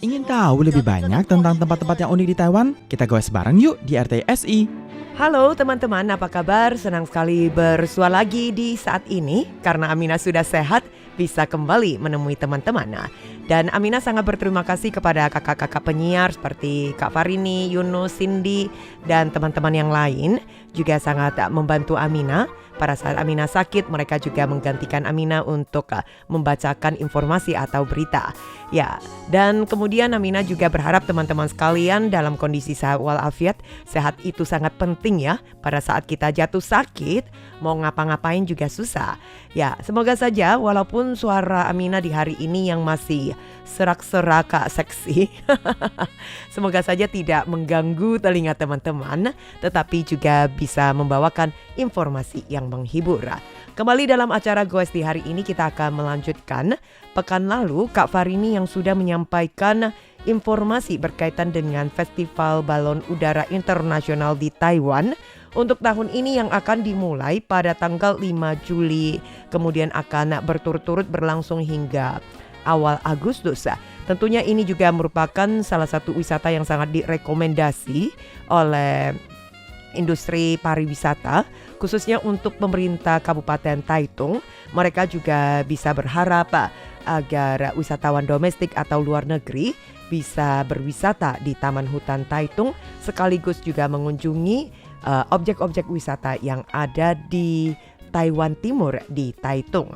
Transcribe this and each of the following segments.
Ingin tahu lebih banyak tentang tempat-tempat yang unik di Taiwan? Kita goes bareng yuk di RTSI. Halo teman-teman, apa kabar? Senang sekali bersua lagi di saat ini karena Amina sudah sehat, bisa kembali menemui teman-teman. Dan Amina sangat berterima kasih kepada kakak-kakak penyiar seperti Kak Farini, Yunus, Cindy, dan teman-teman yang lain. Juga sangat membantu Amina. Pada saat Amina sakit, mereka juga menggantikan Amina untuk membacakan informasi atau berita. Ya, dan kemudian Amina juga berharap teman-teman sekalian dalam kondisi sehat walafiat. Sehat itu sangat penting ya. Pada saat kita jatuh sakit, mau ngapa-ngapain juga susah. Ya, semoga saja walaupun suara Amina di hari ini yang masih serak-serak seksi, semoga saja tidak mengganggu telinga teman-teman, tetapi juga bisa membawakan informasi yang menghibur. Kembali dalam acara Goes di hari ini kita akan melanjutkan. Pekan lalu Kak Farini yang sudah menyampaikan informasi berkaitan dengan Festival Balon Udara Internasional di Taiwan untuk tahun ini yang akan dimulai pada tanggal 5 Juli, kemudian akan berturut-turut berlangsung hingga awal Agustus. Tentunya ini juga merupakan salah satu wisata yang sangat direkomendasi oleh industri pariwisata, khususnya untuk pemerintah Kabupaten Taitung. Mereka juga bisa berharap agar wisatawan domestik atau luar negeri bisa berwisata di Taman Hutan Taitung, sekaligus juga mengunjungi objek-objek wisata yang ada di Taiwan Timur di Taitung.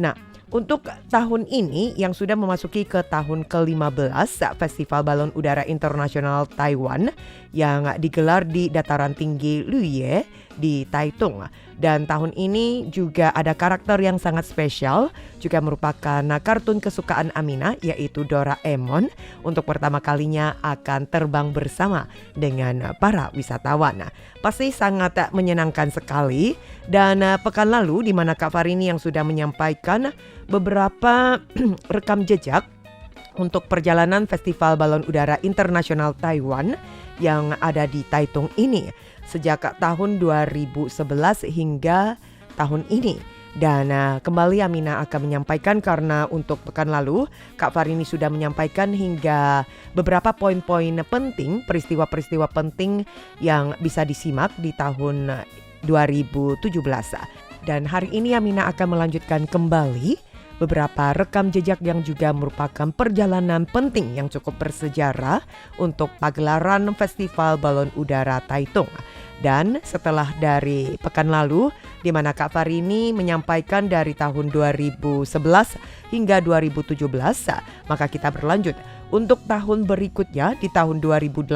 Nah, untuk tahun ini yang sudah memasuki ke tahun ke-15 Festival Balon Udara Internasional Taiwan yang digelar di dataran tinggi Luye di Taitung. Dan tahun ini juga ada karakter yang sangat spesial, juga merupakan kartun kesukaan Amina yaitu Doraemon. Untuk pertama kalinya akan terbang bersama dengan para wisatawan. Pasti sangat menyenangkan sekali. Dan pekan lalu di mana Kak Farini yang sudah menyampaikan beberapa rekam jejak untuk perjalanan Festival Balon Udara Internasional Taiwan yang ada di Taitung ini sejak tahun 2011 hingga tahun ini. Dan kembali Amina akan menyampaikan karena untuk pekan lalu Kak Farini sudah menyampaikan hingga beberapa poin-poin penting, peristiwa-peristiwa penting yang bisa disimak di tahun 2017. Dan hari ini Amina akan melanjutkan kembali beberapa rekam jejak yang juga merupakan perjalanan penting yang cukup bersejarah untuk pagelaran Festival Balon Udara Taitung. Dan setelah dari pekan lalu di mana Kak Farini menyampaikan dari tahun 2011 hingga 2017, maka kita berlanjut untuk tahun berikutnya di tahun 2018.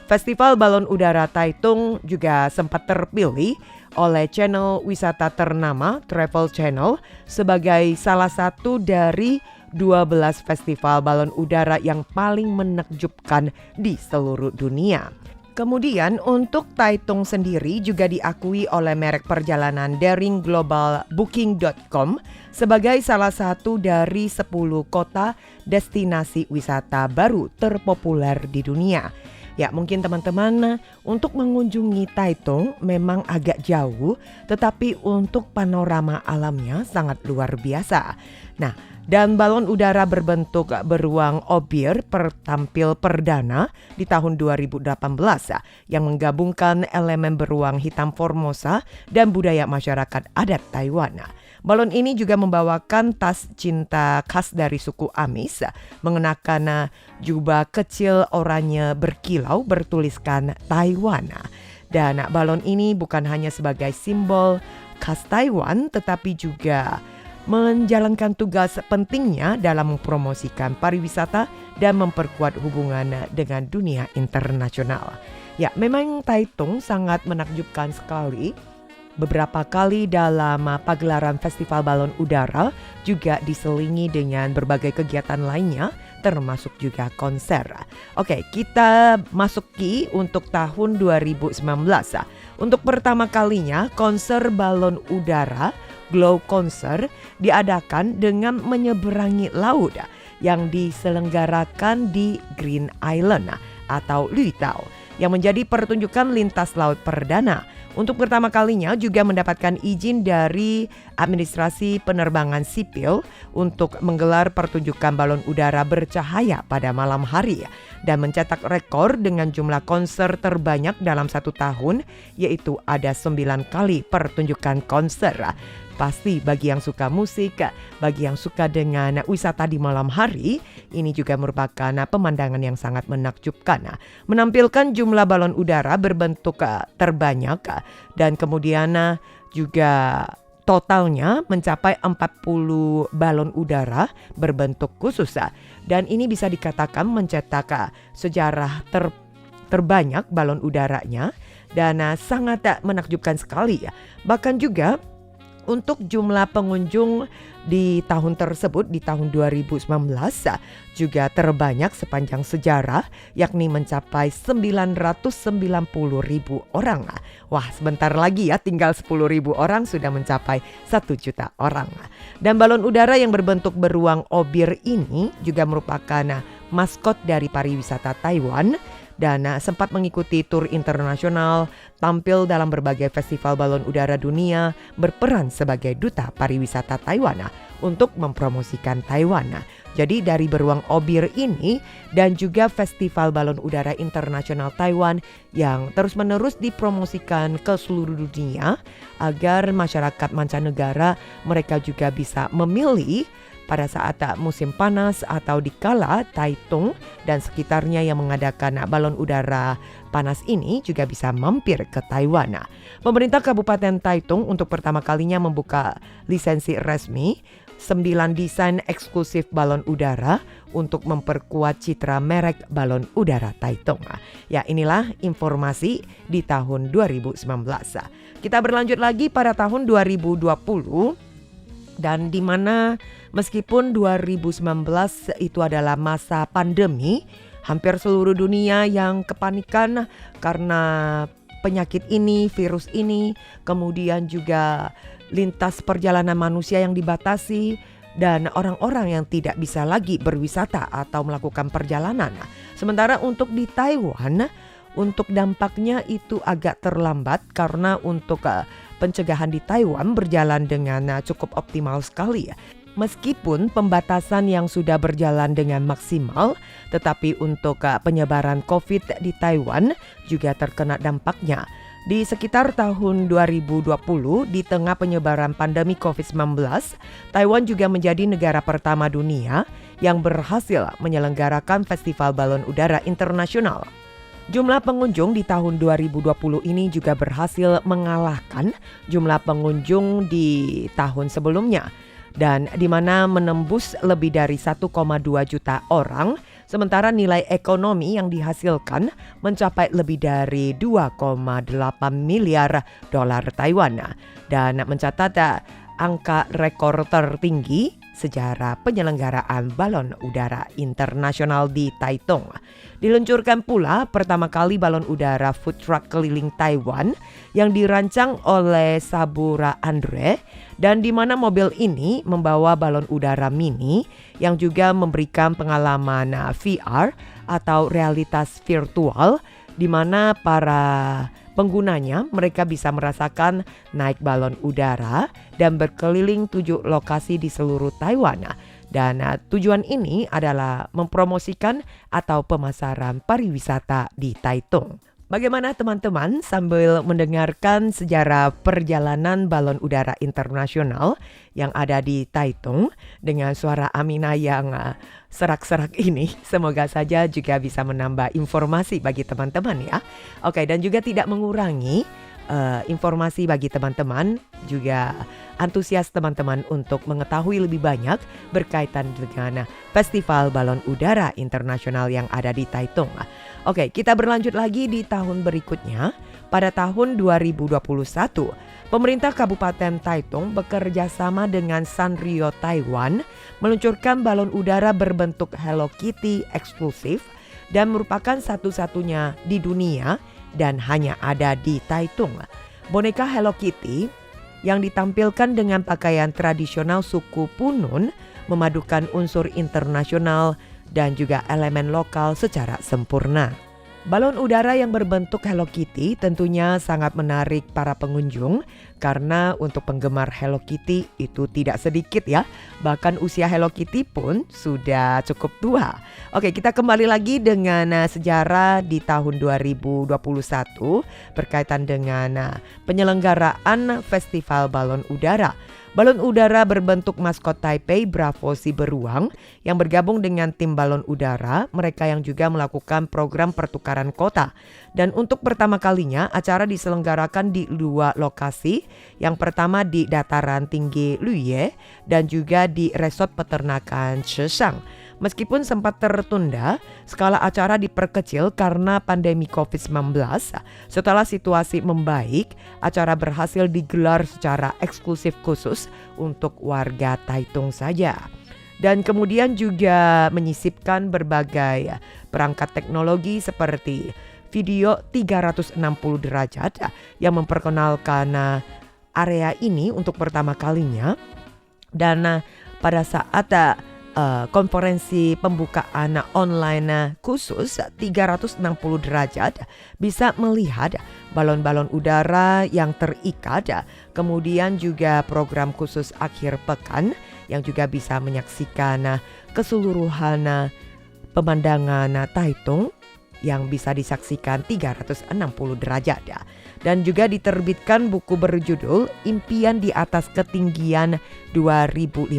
Festival Balon Udara Taitung juga sempat terpilih oleh channel wisata ternama Travel Channel sebagai salah satu dari 12 festival balon udara yang paling menakjubkan di seluruh dunia. Kemudian untuk Taitung sendiri juga diakui oleh merek perjalanan daring global Booking.com sebagai salah satu dari 10 kota destinasi wisata baru terpopuler di dunia. Ya, mungkin teman-teman untuk mengunjungi Taitung memang agak jauh, tetapi untuk panorama alamnya sangat luar biasa. Nah, dan balon udara berbentuk beruang obir tampil perdana di tahun 2018 yang menggabungkan elemen beruang hitam Formosa dan budaya masyarakat adat Taiwan. Balon ini juga membawakan tas cinta khas dari suku Amis, mengenakan jubah kecil oranye berkilau bertuliskan Taiwan. Dan balon ini bukan hanya sebagai simbol khas Taiwan, tetapi juga menjalankan tugas pentingnya dalam mempromosikan pariwisata dan memperkuat hubungan dengan dunia internasional. Ya, memang Taitung sangat menakjubkan sekali. Beberapa kali dalam pagelaran Festival Balon Udara juga diselingi dengan berbagai kegiatan lainnya, termasuk juga konser. Oke, kita masuki untuk tahun 2019. Untuk pertama kalinya konser balon udara Glow Concert diadakan dengan menyeberangi laut yang diselenggarakan di Green Island atau Lütau. yang menjadi pertunjukan lintas laut perdana. Untuk pertama kalinya juga mendapatkan izin dari Administrasi Penerbangan Sipil untuk menggelar pertunjukan balon udara bercahaya pada malam hari dan mencetak rekor dengan jumlah konser terbanyak dalam satu tahun, yaitu ada 9 kali pertunjukan konser. Pasti bagi yang suka musik, bagi yang suka dengan wisata di malam hari, ini juga merupakan pemandangan yang sangat menakjubkan. Menampilkan jumlah balon udara berbentuk terbanyak dan kemudian juga totalnya mencapai 40 balon udara berbentuk khusus. Dan ini bisa dikatakan mencetak sejarah terbanyak balon udaranya dan sangat menakjubkan sekali. Bahkan juga untuk jumlah pengunjung di tahun tersebut, di tahun 2019 juga terbanyak sepanjang sejarah, yakni mencapai 990.000 orang. Wah, sebentar lagi ya, tinggal 10.000 orang sudah mencapai 1 juta orang. Dan balon udara yang berbentuk beruang obir ini juga merupakan maskot dari pariwisata Taiwan dan sempat mengikuti tur internasional, tampil dalam berbagai festival balon udara dunia, berperan sebagai duta pariwisata Taiwan untuk mempromosikan Taiwan. Jadi dari beruang obir ini dan juga festival balon udara internasional Taiwan yang terus-menerus dipromosikan ke seluruh dunia agar masyarakat mancanegara mereka juga bisa memilih pada saat musim panas atau dikala Taitung dan sekitarnya yang mengadakan balon udara panas ini juga bisa mampir ke Taiwan. Pemerintah Kabupaten Taitung untuk pertama kalinya membuka lisensi resmi 9 desain eksklusif balon udara untuk memperkuat citra merek balon udara Taitung. Ya, inilah informasi di tahun 2019. Kita berlanjut lagi pada tahun 2020. Dan di mana meskipun 2019 itu adalah masa pandemi, hampir seluruh dunia yang kepanikan karena penyakit ini, virus ini, kemudian juga lintas perjalanan manusia yang dibatasi dan orang-orang yang tidak bisa lagi berwisata atau melakukan perjalanan. Sementara untuk di Taiwan, untuk dampaknya itu agak terlambat karena untuk pencegahan di Taiwan berjalan dengan cukup optimal sekali. Meskipun pembatasan yang sudah berjalan dengan maksimal, tetapi untuk penyebaran COVID di Taiwan juga terkena dampaknya. Di sekitar tahun 2020, di tengah penyebaran pandemi COVID-19, Taiwan juga menjadi negara pertama dunia yang berhasil menyelenggarakan Festival Balon Udara Internasional. Jumlah pengunjung di tahun 2020 ini juga berhasil mengalahkan jumlah pengunjung di tahun sebelumnya dan di mana menembus lebih dari 1,2 juta orang, sementara nilai ekonomi yang dihasilkan mencapai lebih dari 2,8 miliar dolar Taiwan dan mencatat angka rekor tertinggi sejarah penyelenggaraan balon udara internasional di Taitung. Diluncurkan pula pertama kali balon udara food truck keliling Taiwan yang dirancang oleh Sabura Andre dan di mana mobil ini membawa balon udara mini yang juga memberikan pengalaman VR atau realitas virtual di mana para penggunanya mereka bisa merasakan naik balon udara dan berkeliling 7 lokasi di seluruh Taiwan. Dan tujuan ini adalah mempromosikan atau pemasaran pariwisata di Taitung. Bagaimana teman-teman sambil mendengarkan sejarah perjalanan balon udara internasional yang ada di Taitung dengan suara Aminah yang serak-serak ini, semoga saja juga bisa menambah informasi bagi teman-teman ya. Oke, dan juga tidak mengurangi informasi bagi teman-teman, juga antusias teman-teman untuk mengetahui lebih banyak berkaitan dengan Festival Balon Udara Internasional yang ada di Taitung. Oke, kita berlanjut lagi di tahun berikutnya. Pada tahun 2021, pemerintah Kabupaten Taitung bekerja sama dengan Sanrio Taiwan meluncurkan balon udara berbentuk Hello Kitty eksklusif dan merupakan satu-satunya di dunia dan hanya ada di Taitung. Boneka Hello Kitty yang ditampilkan dengan pakaian tradisional suku Punun memadukan unsur internasional dan juga elemen lokal secara sempurna. Balon udara yang berbentuk Hello Kitty tentunya sangat menarik para pengunjung karena untuk penggemar Hello Kitty itu tidak sedikit ya. Bahkan usia Hello Kitty pun sudah cukup tua. Oke, kita kembali lagi dengan sejarah di tahun 2021 berkaitan dengan penyelenggaraan Festival Balon Udara. Balon udara berbentuk maskot Taipei Bravo si beruang yang bergabung dengan tim balon udara, mereka yang juga melakukan program pertukaran kota. Dan untuk pertama kalinya acara diselenggarakan di dua lokasi, yang pertama di dataran tinggi Luye dan juga di resort peternakan Cheshang. Meskipun sempat tertunda, skala acara diperkecil karena pandemi COVID-19. Setelah situasi membaik, acara berhasil digelar secara eksklusif khusus untuk warga Taitung saja. Dan kemudian juga menyisipkan berbagai perangkat teknologi seperti video 360 derajat yang memperkenalkan area ini untuk pertama kalinya. Dan pada saat konferensi pembukaan online khusus 360 derajat bisa melihat balon-balon udara yang terikat, kemudian juga program khusus akhir pekan yang juga bisa menyaksikan keseluruhan pemandangan Taitung yang bisa disaksikan 360 derajat. Dan juga diterbitkan buku berjudul Impian di Atas Ketinggian 2.500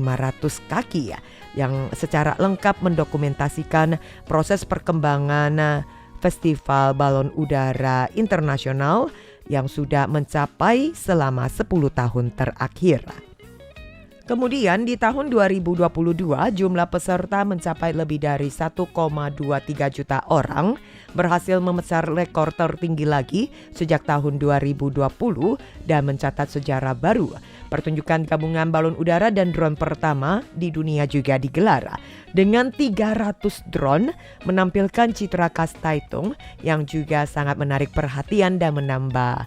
Kaki yang secara lengkap mendokumentasikan proses perkembangan Festival Balon Udara Internasional yang sudah mencapai selama 10 tahun terakhir. Kemudian di tahun 2022 jumlah peserta mencapai lebih dari 1,23 juta orang, berhasil memecah rekor tertinggi lagi sejak tahun 2020 dan mencatat sejarah baru. Pertunjukan gabungan balon udara dan drone pertama di dunia juga digelar. Dengan 300 drone menampilkan citra khas Taitung yang juga sangat menarik perhatian dan menambah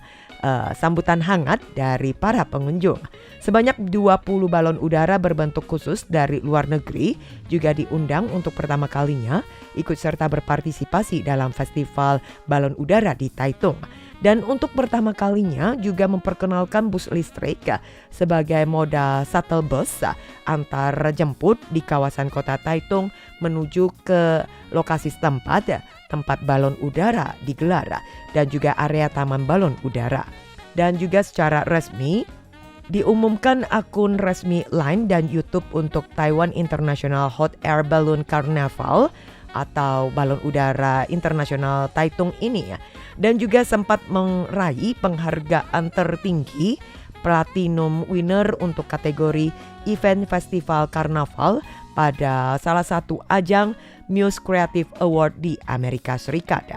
sambutan hangat dari para pengunjung. Sebanyak 20 balon udara berbentuk khusus dari luar negeri juga diundang untuk pertama kalinya ikut serta berpartisipasi dalam Festival Balon Udara di Taitung. Dan untuk pertama kalinya juga memperkenalkan bus listrik sebagai moda shuttle bus antar jemput di kawasan kota Taitung menuju ke lokasi tempat balon udara digelar dan juga area taman balon udara. Dan juga secara resmi diumumkan akun resmi Line dan YouTube untuk Taiwan International Hot Air Balloon Carnival atau balon udara internasional Taitung ini dan juga sempat meraih penghargaan tertinggi Platinum Winner untuk kategori Event Festival Karnaval pada salah satu ajang Muse Creative Award di Amerika Serikat.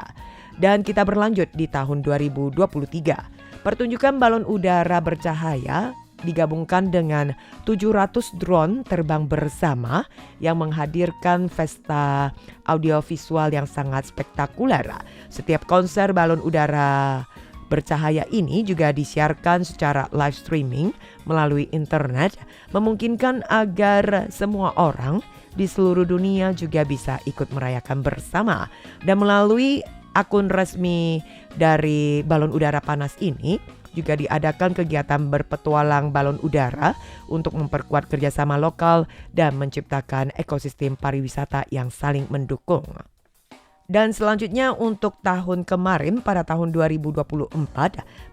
Dan kita berlanjut di tahun 2023. Pertunjukan balon udara bercahaya digabungkan dengan 700 drone terbang bersama yang menghadirkan pesta audiovisual yang sangat spektakuler. Setiap konser balon udara bercahaya ini juga disiarkan secara live streaming melalui internet, memungkinkan agar semua orang di seluruh dunia juga bisa ikut merayakan bersama. Dan melalui akun resmi dari balon udara panas ini juga diadakan kegiatan berpetualang balon udara untuk memperkuat kerjasama lokal dan menciptakan ekosistem pariwisata yang saling mendukung. Dan selanjutnya untuk tahun kemarin pada tahun 2024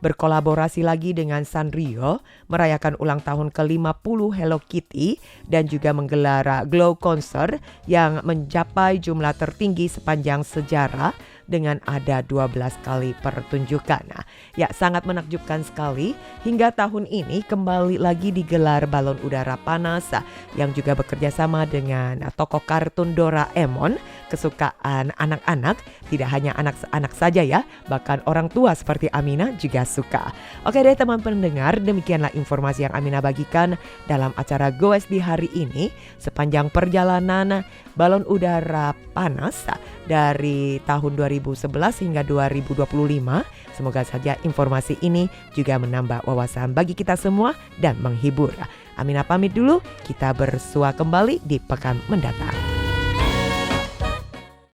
berkolaborasi lagi dengan Sanrio merayakan ulang tahun ke-50 Hello Kitty dan juga menggelar Glow Concert yang mencapai jumlah tertinggi sepanjang sejarah dengan ada 12 kali pertunjukan. Ya, sangat menakjubkan sekali hingga tahun ini kembali lagi digelar balon udara panas yang juga bekerja sama dengan tokoh kartun Doraemon kesukaan anak-anak. Tidak hanya anak-anak saja ya, bahkan orang tua seperti Amina juga suka. Oke deh teman pendengar, demikianlah informasi yang Amina bagikan dalam acara Goes di hari ini sepanjang perjalanan balon udara panas dari tahun 2011 hingga 2025. Semoga saja informasi ini juga menambah wawasan bagi kita semua dan menghibur. Amina pamit dulu, kita bersua kembali di pekan mendatang.